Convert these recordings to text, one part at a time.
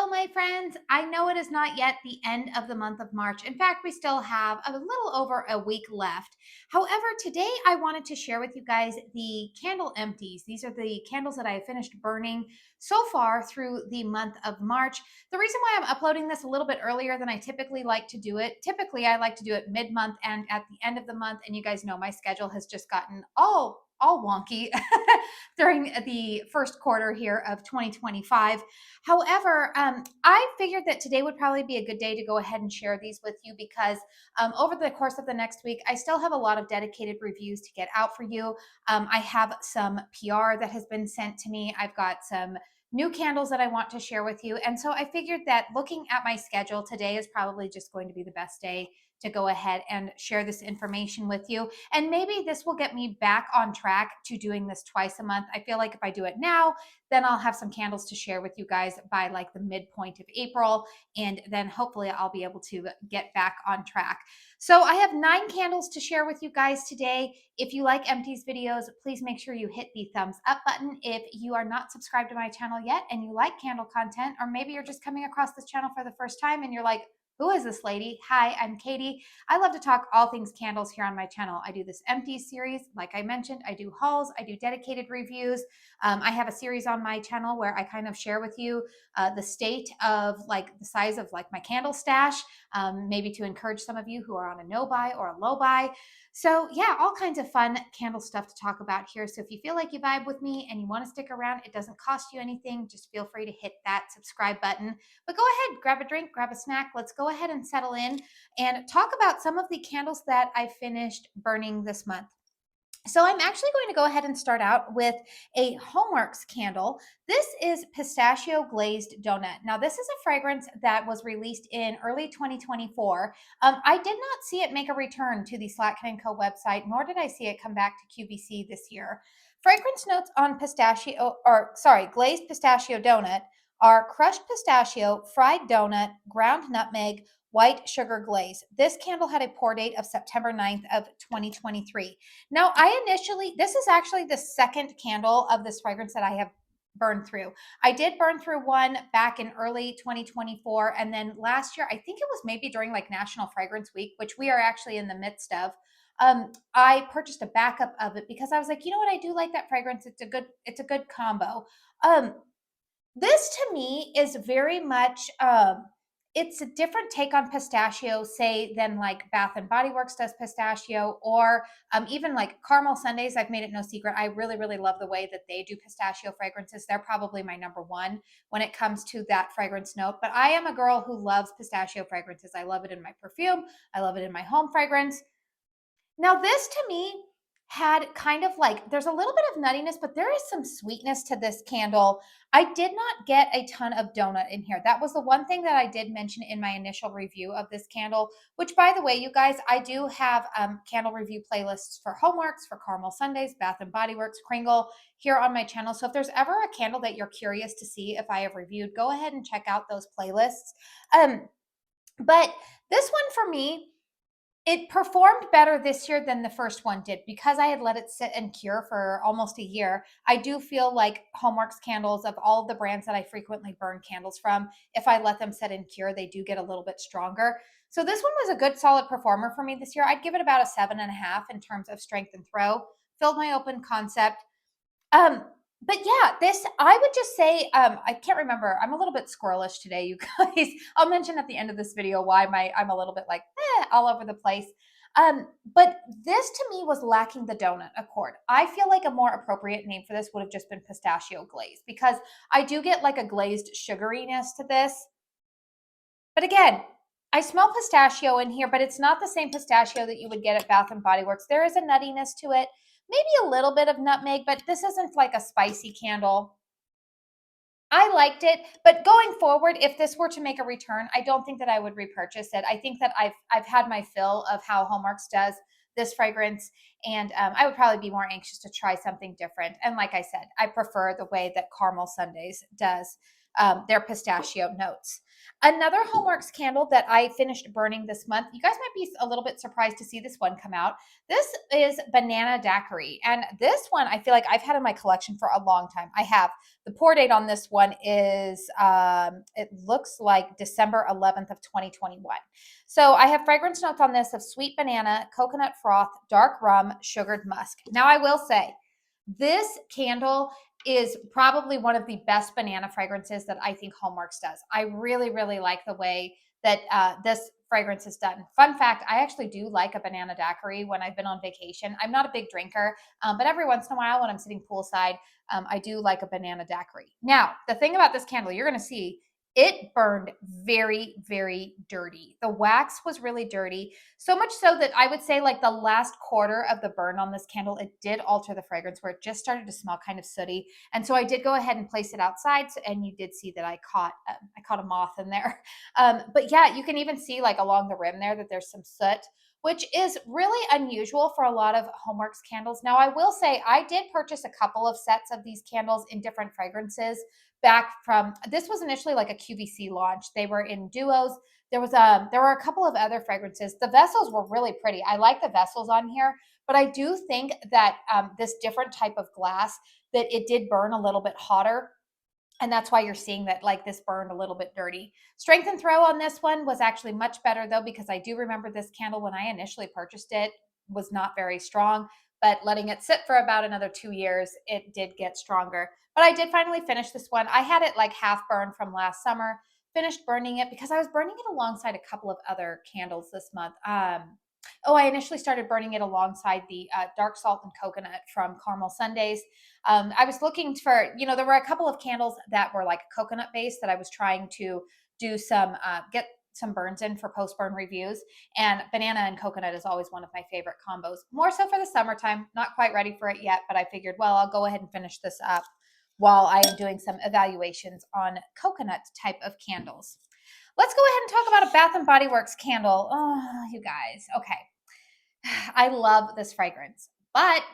Hello, my friends. I know it is not yet the end of the month of March. In fact, we still have a little over a week left. However, today I wanted to share with you guys the candle empties. These are the candles that I have finished burning so far through the month of March. The reason why I'm uploading this a little bit earlier than I typically like to do it, typically I like to do it mid-month and at the end of the month. And you guys know my schedule has just gotten all wonky during the first quarter here of 2025. However, I figured that today would probably be a good day to go ahead and share these with you because over the course of the next week, I still have a lot of dedicated reviews to get out for you. I have some PR that has been sent to me. I've got some new candles that I want to share with you. And so I figured that looking at my schedule, today is probably just going to be the best day to go ahead and share this information with you. And maybe this will get me back on track to doing this twice a month. I feel like if I do it now, then I'll have some candles to share with you guys by like the midpoint of April. And then hopefully I'll be able to get back on track. So I have 9 candles to share with you guys today. If you like Empties videos, please make sure you hit the thumbs up button. If you are not subscribed to my channel yet and you like candle content, or maybe you're just coming across this channel for the first time and you're like, who is this lady? Hi, I'm Katie. I love to talk all things candles here on my channel. I do this Empties series. Like I mentioned, I do hauls. I do dedicated reviews. I have a series on my channel where I kind of share with you the state of like the size of like my candle stash, maybe to encourage some of you who are on a no buy or a low buy. So yeah, all kinds of fun candle stuff to talk about here. So if you feel like you vibe with me and you want to stick around, it doesn't cost you anything. Just feel free to hit that subscribe button. But go ahead, grab a drink, grab a snack. Let's go ahead and settle in and talk about some of the candles that I finished burning this month. So I'm actually going to go ahead and start out with a HOMEWORX candle. This is Pistachio Glazed Donut. Now, this is a fragrance that was released in early 2024. I did not see it make a return to the Slatkin & Co. website, nor did I see it come back to QVC this year. Fragrance notes on glazed pistachio donut are crushed pistachio, fried donut, ground nutmeg, white sugar glaze. This candle had a pour date of September 9th of 2023. Now, this is actually the second candle of this fragrance that I have burned through. I did burn through one back in early 2024. And then last year, I think it was maybe during like National Fragrance Week, which we are actually in the midst of. I purchased a backup of it because I was like, you know what? I do like that fragrance. It's a good combo. This to me is very much, it's a different take on pistachio, say, than like Bath and Body Works does pistachio, or even like Caramel Sundays. I've made it no secret. I really, really love the way that they do pistachio fragrances. They're probably my number one when it comes to that fragrance note. But I am a girl who loves pistachio fragrances. I love it in my perfume. I love it in my home fragrance. Now, this to me had kind of like, there's a little bit of nuttiness, but there is some sweetness to this candle. I did not get a ton of donut in here. That was the one thing that I did mention in my initial review of this candle, which, by the way, you guys, I do have candle review playlists for HOMEWORX, for Caramel Sundays, Bath and Body Works, Kringle here on my channel. So if there's ever a candle that you're curious to see if I have reviewed, go ahead and check out those playlists. But this one for me, it performed better this year than the first one did because I had let it sit and cure for almost a year. I do feel like HOMEWORX candles, of all of the brands that I frequently burn candles from, if I let them sit and cure, they do get a little bit stronger. So this one was a good solid performer for me this year. I'd give it about a 7.5 in terms of strength and throw. Filled my open concept. But yeah, this, I would just say, I can't remember. I'm a little bit squirrelish today, you guys. I'll mention at the end of this video why I'm a little bit like all over the place. But this to me was lacking the donut accord. I feel like a more appropriate name for this would have just been pistachio glaze, because I do get like a glazed sugariness to this. But again, I smell pistachio in here, but it's not the same pistachio that you would get at Bath and Body Works. There is a nuttiness to it. Maybe a little bit of nutmeg, but this isn't like a spicy candle. I liked it, but going forward, if this were to make a return, I don't think that I would repurchase it. I think that I've had my fill of how HOMEWORX does this fragrance, and I would probably be more anxious to try something different. And like I said, I prefer the way that Caramel Sundays does their pistachio notes. Another HOMEWORX candle that I finished burning this month, you guys might be a little bit surprised to see this one come out. This is Banana Daiquiri. And this one, I feel like I've had in my collection for a long time. I have. The pour date on this one is, it looks like December 11th of 2021. So I have fragrance notes on this of sweet banana, coconut froth, dark rum, sugared musk. Now I will say, this candle is probably one of the best banana fragrances that I think HOMEWORX does. I really, really like the way that this fragrance is done. Fun fact, I actually do like a banana daiquiri when I've been on vacation. I'm not a big drinker, but every once in a while when I'm sitting poolside, I do like a banana daiquiri. Now, the thing about this candle, you're going to see it burned very, very dirty. The wax was really dirty, so much so that I would say like the last quarter of the burn on this candle, it did alter the fragrance where it just started to smell kind of sooty. And so I did go ahead and place it outside, and you did see that I caught a moth in there. But yeah, you can even see like along the rim there that there's some soot, which is really unusual for a lot of HOMEWORX candles. Now, I will say I did purchase a couple of sets of these candles in different fragrances back from, this was initially like a QVC launch. They were in duos. There were a couple of other fragrances. The vessels were really pretty. I like the vessels on here, but I do think that this different type of glass, that it did burn a little bit hotter. And that's why you're seeing that like this burned a little bit dirty. Strength and throw on this one was actually much better though, because I do remember this candle when I initially purchased it was not very strong, but letting it sit for about another 2 years, it did get stronger. But I did finally finish this one. I had it like half burned from last summer, finished burning it because I was burning it alongside a couple of other candles this month. I initially started burning it alongside the dark salt and coconut from Caramel Sundays. I was looking for, there were a couple of candles that were like coconut based that I was trying to do some, get some burns in for post burn reviews. And banana and coconut is always one of my favorite combos, more so for the summertime. Not quite ready for it yet, but I figured, well, I'll go ahead and finish this up while I am doing some evaluations on coconut type of candles. Let's go ahead and talk about a Bath and Body Works candle. Oh, you guys. Okay. I love this fragrance, but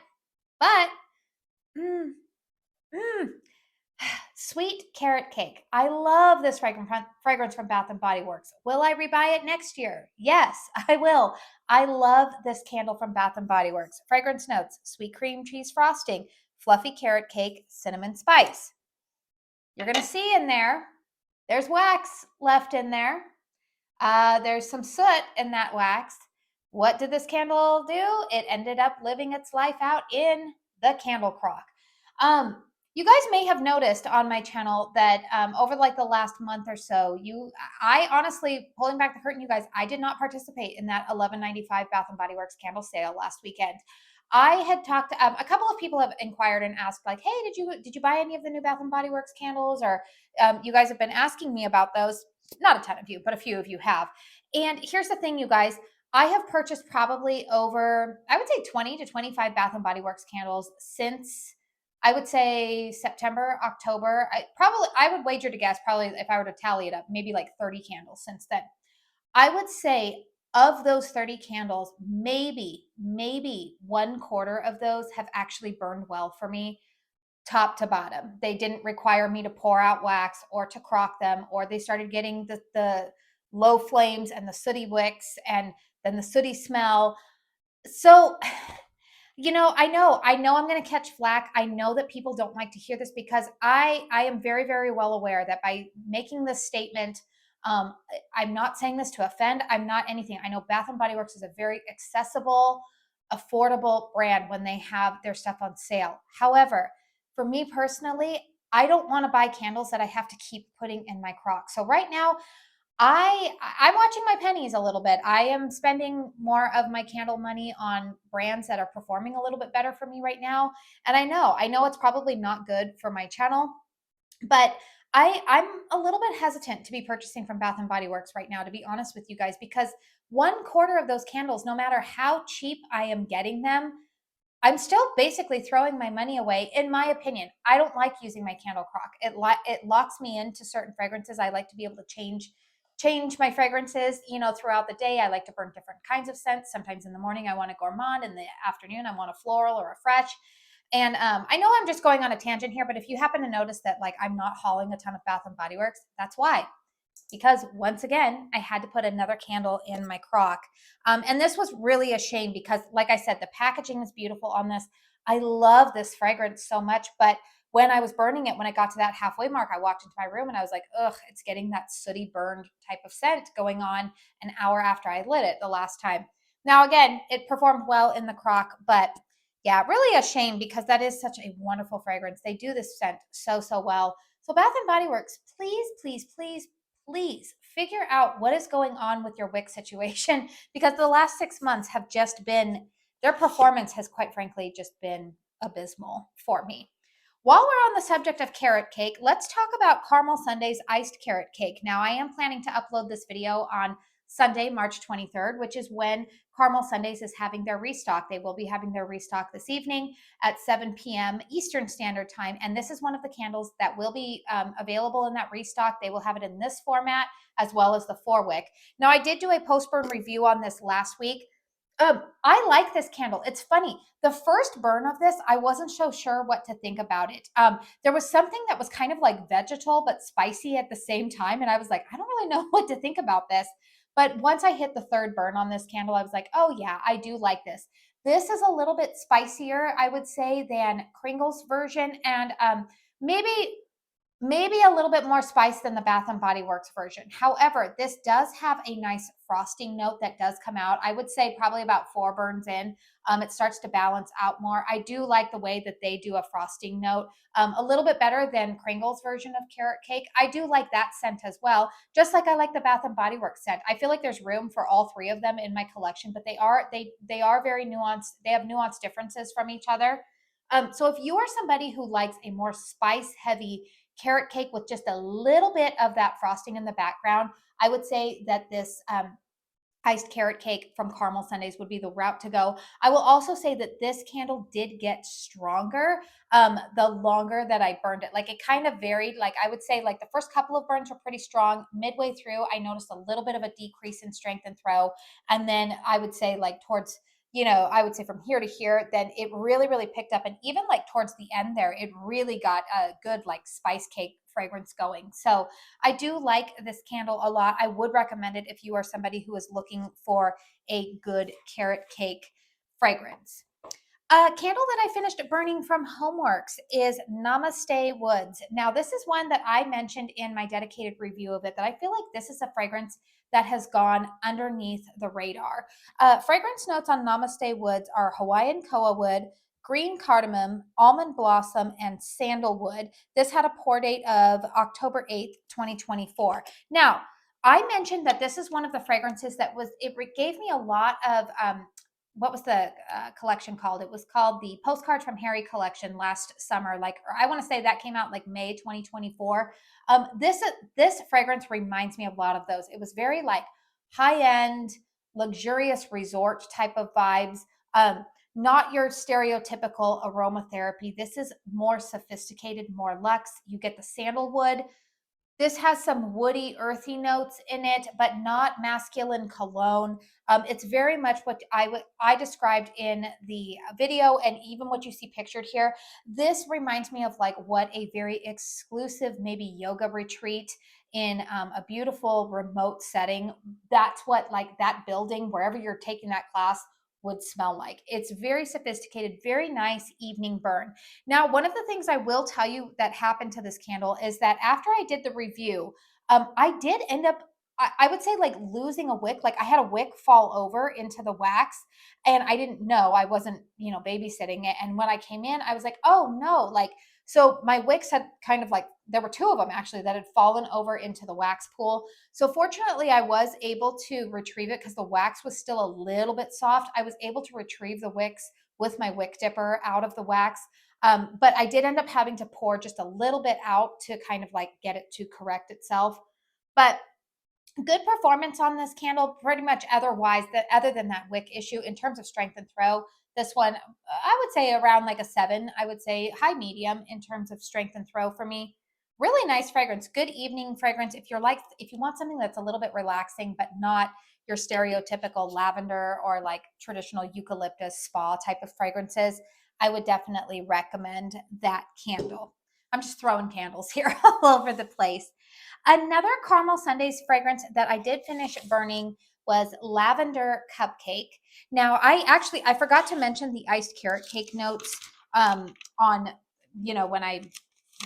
mm, mm, sweet carrot cake. I love this fragrance from Bath and Body Works. Will I rebuy it next year? Yes, I will. I love this candle from Bath and Body Works. Fragrance notes: sweet cream cheese frosting, fluffy carrot cake, cinnamon spice. You're going to see in there's wax left in there. There's some soot in that wax. What did this candle do? It ended up living its life out in the candle crock. You guys may have noticed on my channel that over like the last month or so, I honestly, pulling back the curtain, you guys, I did not participate in that $11.95 Bath and Body Works candle sale last weekend. I had talked to a couple of people have inquired and asked like, hey, did you buy any of the new Bath and Body Works candles? Or you guys have been asking me about those. Not a ton of you, but a few of you have. And here's the thing, you guys, I have purchased probably over, I would say 20 to 25 Bath and Body Works candles since, I would say September, October. I would wager to guess, probably if I were to tally it up, maybe like 30 candles since then. I would say of those 30 candles, maybe 1/4 of those have actually burned well for me, top to bottom. They didn't require me to pour out wax or to crock them, or they started getting the low flames and the sooty wicks and then the sooty smell. So, I know I'm going to catch flack. I know that people don't like to hear this because I am very, very well aware that by making this statement, I'm not saying this to offend. I'm not anything. I know Bath and Body Works is a very accessible, affordable brand when they have their stuff on sale. However, for me personally, I don't want to buy candles that I have to keep putting in my crock. So right now, I'm watching my pennies a little bit. I am spending more of my candle money on brands that are performing a little bit better for me right now. And I know it's probably not good for my channel, but I'm a little bit hesitant to be purchasing from Bath and Body Works right now, to be honest with you guys, because 1/4 of those candles, no matter how cheap I am getting them, I'm still basically throwing my money away, in my opinion. I don't like using my candle crock. It locks me into certain fragrances. I like to be able to change my fragrances, throughout the day. I like to burn different kinds of scents. Sometimes in the morning I want a gourmand, in the afternoon I want a floral or a fresh. And I know I'm just going on a tangent here, but if you happen to notice that like I'm not hauling a ton of Bath and Body Works, that's why. because once again, I had to put another candle in my crock. And this was really a shame because, like I said, the packaging is beautiful on this. I love this fragrance so much, but when I was burning it, when I got to that halfway mark, I walked into my room and I was like, ugh, it's getting that sooty burned type of scent going on an hour after I lit it the last time. Now, again, it performed well in the crock, but yeah, really a shame because that is such a wonderful fragrance. They do this scent so, so well. So Bath and Body Works, please, please, please, please figure out what is going on with your wick situation because the last 6 months have just been, their performance has quite frankly just been abysmal for me. While we're on the subject of carrot cake, let's talk about Caramel Sunday's iced carrot cake. Now, I am planning to upload this video on Sunday, March 23rd, which is when Caramel Sundays is having their restock. They will be having their restock this evening at 7 p.m. Eastern Standard Time. And this is one of the candles that will be available in that restock. They will have it in this format as well as the 4-wick. Now, I did do a post-burn review on this last week. I like this candle. It's funny. The first burn of this, I wasn't so sure what to think about it. There was something that was kind of like vegetal but spicy at the same time. And I was like, I don't really know what to think about this. But once I hit the third burn on this candle, I was like, oh yeah, I do like this. This is a little bit spicier, I would say, than Kringle's version. And maybe a little bit more spice than the Bath and Body Works version. However, this does have a nice frosting note that does come out. I would say probably about 4 burns in, it starts to balance out more. I do like the way that they do a frosting note, a little bit better than Kringle's version of carrot cake. I do like that scent as well, just like I like the Bath and Body Works scent. I feel like there's room for all 3 of them in my collection, but they are very nuanced. They have nuanced differences from each other. So if you are somebody who likes a more spice heavy carrot cake with just a little bit of that frosting in the background, I would say that this iced carrot cake from Caramel Sundays would be the route to go. I will also say that this candle did get stronger the longer that I burned it. Like it kind of varied. Like I would say like the first couple of burns were pretty strong. Midway through, I noticed a little bit of a decrease in strength and throw. And then I would say like towards, I would say from here to here, then it really, really picked up. And even like towards the end there, it really got a good like spice cake fragrance going. So I do like this candle a lot. I would recommend it if you are somebody who is looking for a good carrot cake fragrance. A candle that I finished burning from HOMEWORX is Namaste Woods. Now, this is one that I mentioned in my dedicated review of it, that I feel like this is a fragrance that has gone underneath the radar. Fragrance notes on Namaste Woods are Hawaiian koa wood, green cardamom, almond blossom, and sandalwood. This had a pour date of October 8th, 2024. Now, I mentioned that this is one of the fragrances that it gave me a lot of what was the collection called? It was called the Postcards from Harry collection last summer. Like, or I want to say that came out like May 2024. This fragrance reminds me of a lot of those. It was very like high end, luxurious resort type of vibes. Not your stereotypical aromatherapy. This is more sophisticated, more luxe. You get the sandalwood. This has some woody, earthy notes in it, but not masculine cologne. It's very much what I described in the video, and even what you see pictured here. This reminds me of like what a very exclusive, maybe yoga retreat in a beautiful remote setting. That's what like that building, wherever you're taking that class, would smell like. It's very sophisticated, very nice evening burn. Now, one of the things I will tell you that happened to this candle is that after I did the review, I did end up, I would say like losing a wick. Like I had a wick fall over into the wax and I didn't know. I wasn't, babysitting it. And when I came in, I was like, oh no, like, so my wicks had kind of like, there were 2 of them actually that had fallen over into the wax pool. So fortunately, I was able to retrieve it because the wax was still a little bit soft. I was able to retrieve the wicks with my wick dipper out of the wax. But I did end up having to pour just a little bit out to kind of like get it to correct itself. But good performance on this candle, pretty much otherwise, that other than that wick issue in terms of strength and throw. This one, I would say around like a 7. I would say high medium in terms of strength and throw for me. Really nice fragrance, good evening fragrance. If you want something that's a little bit relaxing, but not your stereotypical lavender or like traditional eucalyptus spa type of fragrances, I would definitely recommend that candle. I'm just throwing candles here all over the place. Another caramel sundaes fragrance that I did finish burning was Lavender Cupcake. Now, I forgot to mention the iced carrot cake notes on, when I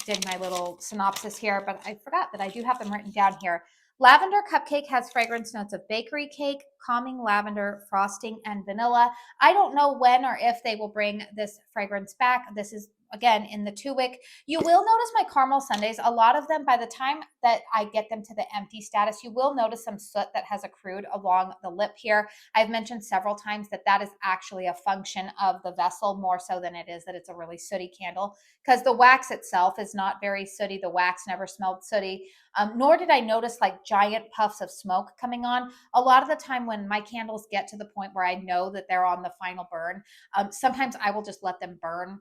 did my little synopsis here, but I forgot that I do have them written down here. Lavender Cupcake has fragrance notes of bakery cake, calming lavender, frosting, and vanilla. I don't know when or if they will bring this fragrance back. This is, again, in the 2-wick. You will notice my caramel sundaes, a lot of them, by the time that I get them to the empty status, you will notice some soot that has accrued along the lip here. I've mentioned several times that that is actually a function of the vessel more so than it is that it's a really sooty candle, because the wax itself is not very sooty. The wax never smelled sooty, nor did I notice like giant puffs of smoke coming on. A lot of the time when my candles get to the point where I know that they're on the final burn, sometimes I will just let them burn,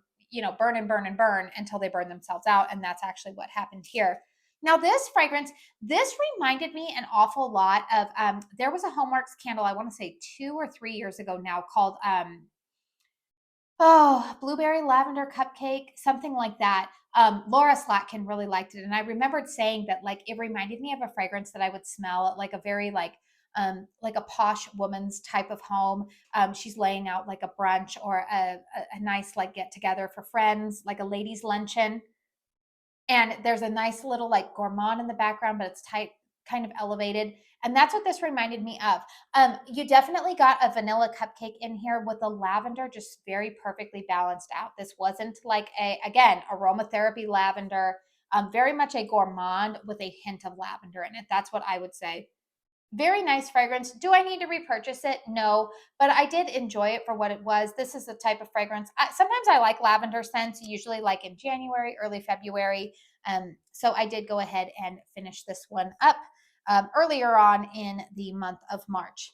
burn and burn and burn until they burn themselves out. And that's actually what happened here. Now, this fragrance, this reminded me an awful lot of, there was a HOMEWORX candle, I want to say 2 or 3 years ago now, called blueberry lavender cupcake, something like that. Laura Slatkin really liked it. And I remembered saying that like it reminded me of a fragrance that I would smell at like a very like a posh woman's type of home. She's laying out like a brunch or a nice like get together for friends, like a ladies' luncheon. And there's a nice little like gourmand in the background, but it's tight, kind of elevated. And that's what this reminded me of. You definitely got a vanilla cupcake in here with the lavender just very perfectly balanced out. This wasn't like again, aromatherapy lavender, very much a gourmand with a hint of lavender in it. That's what I would say. Very nice fragrance. Do I need to repurchase it? No, but I did enjoy it for what it was. This is the type of fragrance. Sometimes I like lavender scents, usually like in January, early February. So I did go ahead and finish this one up earlier on in the month of March.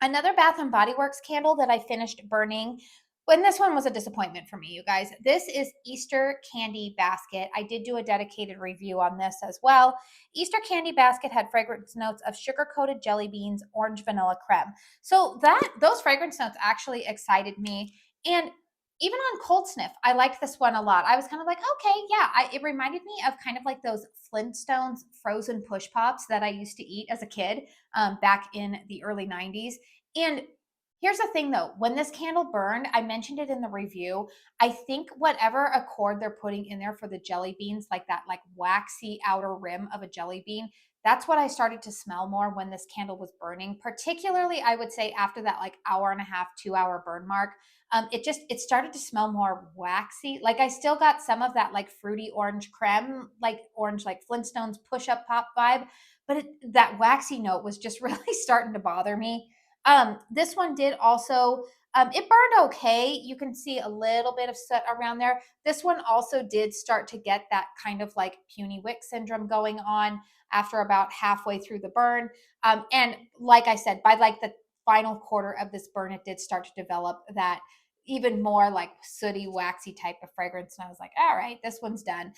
Another Bath and Body Works candle that I finished burning, when this one was a disappointment for me, you guys. This is Easter Candy Basket. I did do a dedicated review on this as well. Easter Candy Basket had fragrance notes of sugar-coated jelly beans, orange vanilla creme. So those fragrance notes actually excited me. And even on cold sniff, I liked this one a lot. I was kind of like, okay, yeah. It reminded me of kind of like those Flintstones frozen push pops that I used to eat as a kid back in the early 90s. And here's the thing though, when this candle burned, I mentioned it in the review. I think whatever accord they're putting in there for the jelly beans, like that like waxy outer rim of a jelly bean, that's what I started to smell more when this candle was burning. Particularly, I would say after that like hour and a half, 2-hour burn mark. It started to smell more waxy. Like I still got some of that like fruity orange creme, like orange, like Flintstones push-up pop vibe, but that waxy note was just really starting to bother me. This one did also, it burned okay. You can see a little bit of soot around there. This one also did start to get that kind of like puny wick syndrome going on after about halfway through the burn. And like I said, by like the final quarter of this burn, it did start to develop that even more like sooty, waxy type of fragrance. And I was like, all right, this one's done.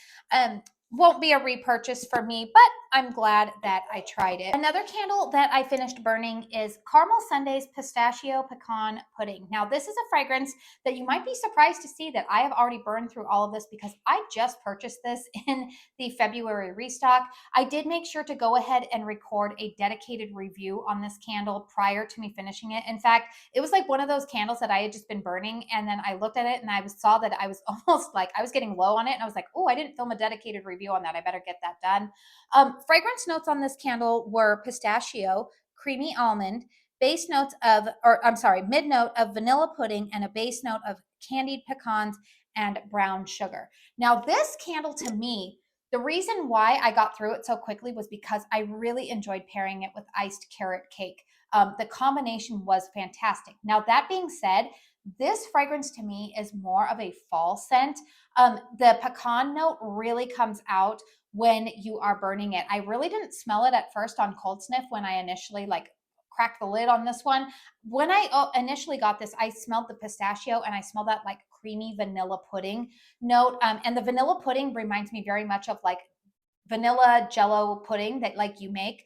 Won't be a repurchase for me, but I'm glad that I tried it. Another candle that I finished burning is Caramel Sundaes Pistachio Pecan Pudding. Now, this is a fragrance that you might be surprised to see that I have already burned through all of this because I just purchased this in the February restock. I did make sure to go ahead and record a dedicated review on this candle prior to me finishing it. In fact, it was like one of those candles that I had just been burning, and then I looked at it and I saw that I was almost like I was getting low on it, and I was like, oh, I didn't film a dedicated review on that. I better get that done. Fragrance notes on this candle were pistachio, creamy almond, base notes of, or I'm sorry, mid note of vanilla pudding, and a base note of candied pecans and brown sugar. Now, this candle to me, the reason why I got through it so quickly was because I really enjoyed pairing it with iced carrot cake. The combination was fantastic. Now, that being said, this fragrance to me is more of a fall scent. The pecan note really comes out when you are burning it. I really didn't smell it at first on cold sniff when I initially like cracked the lid on this one. When I initially got this, I smelled the pistachio and I smelled that like creamy vanilla pudding note. And the vanilla pudding reminds me very much of like vanilla jello pudding that like you make.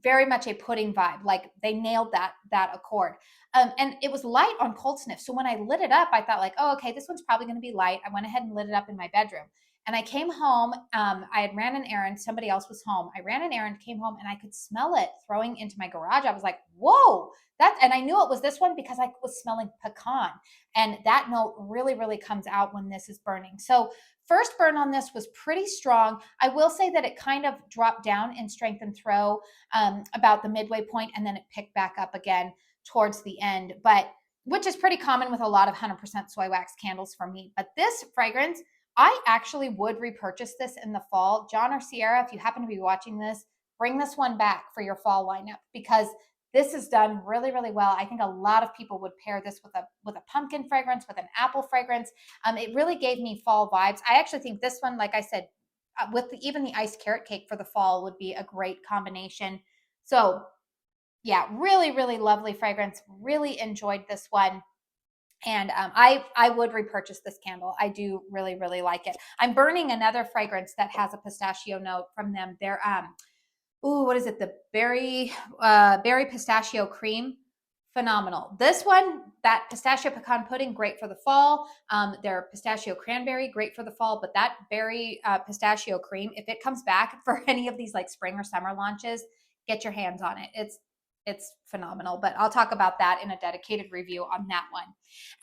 Very much a pudding vibe. Like they nailed that accord. And it was light on cold sniff. So when I lit it up, I thought like, oh, okay, this one's probably going to be light. I went ahead and lit it up in my bedroom. And I came home. I had ran an errand. Somebody else was home. I ran an errand, came home, and I could smell it throwing into my garage. I was like, whoa, and I knew it was this one because I was smelling pecan. And that note really, really comes out when this is burning. So first burn on this was pretty strong. I will say that it kind of dropped down in strength and throw about the midway point, and then it picked back up again towards the end, but which is pretty common with a lot of 100% soy wax candles for me. But this fragrance, I actually would repurchase this in the fall. John or Sierra, if you happen to be watching this, bring this one back for your fall lineup because this is done really, really well. I think a lot of people would pair this with a pumpkin fragrance, with an apple fragrance. It really gave me fall vibes. I actually think this one, like I said, with even the iced carrot cake for the fall would be a great combination. So yeah, really, really lovely fragrance. Really enjoyed this one. And I would repurchase this candle. I do really, really like it. I'm burning another fragrance that has a pistachio note from them. They're what is it? The berry pistachio cream. Phenomenal. This one, that pistachio pecan pudding, great for the fall. Their pistachio cranberry, great for the fall. But that berry pistachio cream, if it comes back for any of these like spring or summer launches, get your hands on it. It's phenomenal, but I'll talk about that in a dedicated review on that one.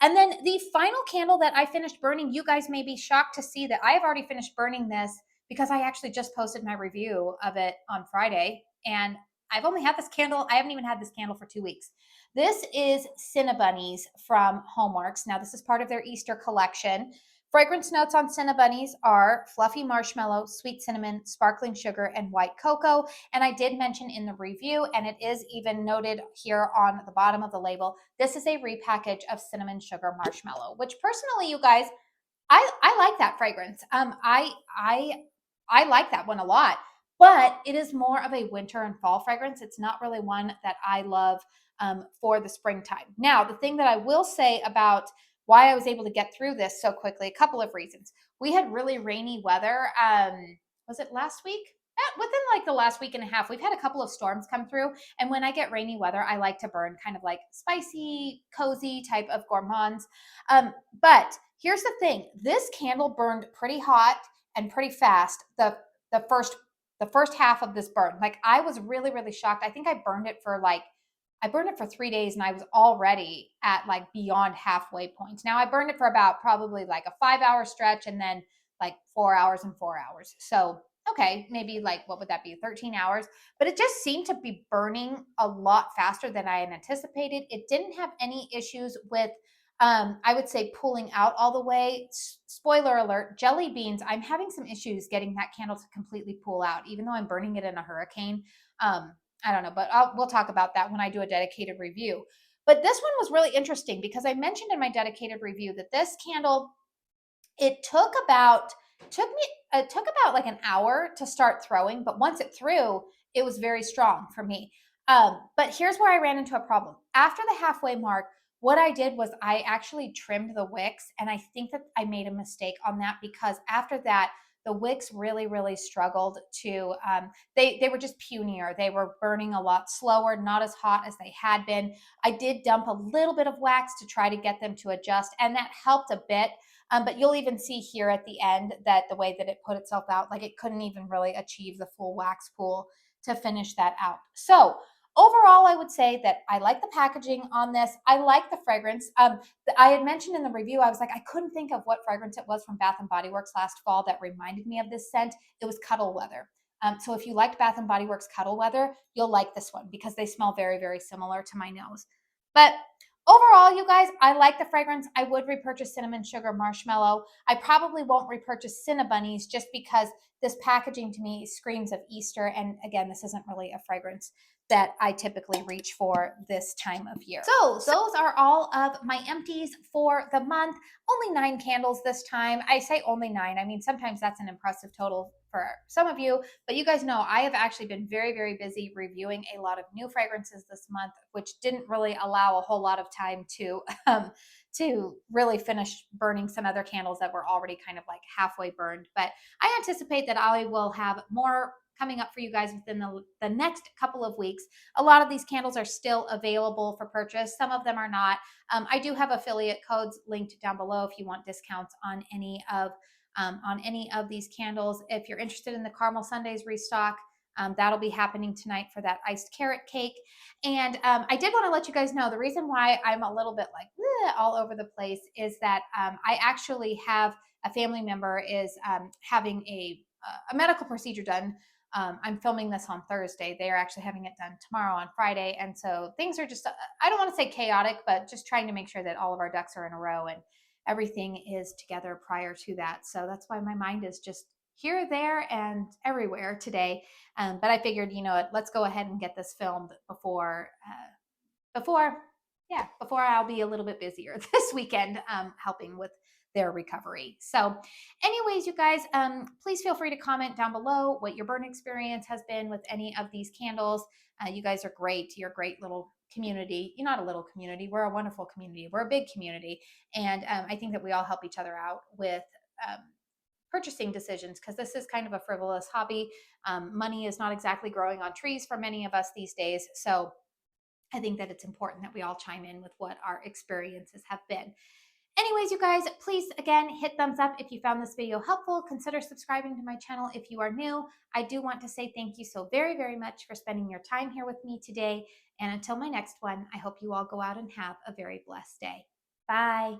And then the final candle that I finished burning, you guys may be shocked to see that I have already finished burning this because I actually just posted my review of it on Friday, and I've only had this candle. I haven't even had this candle for 2 weeks. This is Cinnabunnies from HOMEWORX. Now, this is part of their Easter collection. Fragrance notes on Cinnabunnies are fluffy marshmallow, sweet cinnamon, sparkling sugar, and white cocoa. And I did mention in the review, and it is even noted here on the bottom of the label, this is a repackage of cinnamon sugar marshmallow, which personally, you guys, I like that fragrance. I like that one a lot, but it is more of a winter and fall fragrance. It's not really one that I love for the springtime. Now, the thing that I will say about why I was able to get through this so quickly, a couple of reasons. We had really rainy weather. Was it last week? Within like the last week and a half, we've had a couple of storms come through. And when I get rainy weather, I like to burn kind of like spicy, cozy type of gourmands. But here's the thing. This candle burned pretty hot and pretty fast the first half of this burn. Like I was really, really shocked. I think I burned it for 3 days and I was already at like beyond halfway point. Now I burned it for about probably like a 5-hour stretch and then like 4 hours and 4 hours. So, okay, maybe like, what would that be? 13 hours. But it just seemed to be burning a lot faster than I had anticipated. It didn't have any issues with, I would say, pulling out all the way. Spoiler alert, jelly beans, I'm having some issues getting that candle to completely pull out, even though I'm burning it in a hurricane. I don't know, but we'll talk about that when I do a dedicated review. But this one was really interesting because I mentioned in my dedicated review that this candle, it took about like an hour to start throwing, but once it threw, it was very strong for me. But here's where I ran into a problem. After the halfway mark, what I did was I actually trimmed the wicks, and I think that I made a mistake on that because after that, the wicks really, really struggled to, they were just punier. They were burning a lot slower, not as hot as they had been. I did dump a little bit of wax to try to get them to adjust, and that helped a bit. But you'll even see here at the end that the way that it put itself out, like it couldn't even really achieve the full wax pool to finish that out. So overall, I would say that I like the packaging on this. I like the fragrance. I had mentioned in the review, I was like, I couldn't think of what fragrance it was from Bath & Body Works last fall that reminded me of this scent. It was Cuddle Weather. So if you liked Bath & Body Works Cuddle Weather, you'll like this one because they smell very, very similar to my nose. But overall, you guys, I like the fragrance. I would repurchase Cinnamon Sugar Marshmallow. I probably won't repurchase Cinnabunnies just because this packaging to me screams of Easter. And again, this isn't really a fragrance that I typically reach for this time of year. So those are all of my empties for the month. Only 9 candles this time. I say only 9. I mean, sometimes that's an impressive total for some of you, but you guys know I have actually been very, very busy reviewing a lot of new fragrances this month, which didn't really allow a whole lot of time to really finish burning some other candles that were already kind of like halfway burned. But I anticipate that I will have more coming up for you guys within the next couple of weeks. A lot of these candles are still available for purchase. Some of them are not. I do have affiliate codes linked down below if you want discounts on any of on any of these candles. If you're interested in the caramel sundaes restock, that'll be happening tonight for that iced carrot cake. And I did want to let you guys know the reason why I'm a little bit like all over the place is that I actually have a family member is having a medical procedure done. I'm filming this on Thursday. They are actually having it done tomorrow on Friday. And so things are just, I don't want to say chaotic, but just trying to make sure that all of our ducks are in a row and everything is together prior to that. So that's why my mind is just here, there, and everywhere today. But I figured, you know what, let's go ahead and get this filmed before before I'll be a little bit busier this weekend helping with their recovery. So anyways, you guys, please feel free to comment down below what your burn experience has been with any of these candles. You guys are great. You're a great little community. You're not a little community. We're a wonderful community. We're a big community. And I think that we all help each other out with purchasing decisions because this is kind of a frivolous hobby. Money is not exactly growing on trees for many of us these days. So I think that it's important that we all chime in with what our experiences have been. Anyways, you guys, please again hit thumbs up if you found this video helpful. Consider subscribing to my channel if you are new. I do want to say thank you so very, very much for spending your time here with me today. And until my next one, I hope you all go out and have a very blessed day. Bye.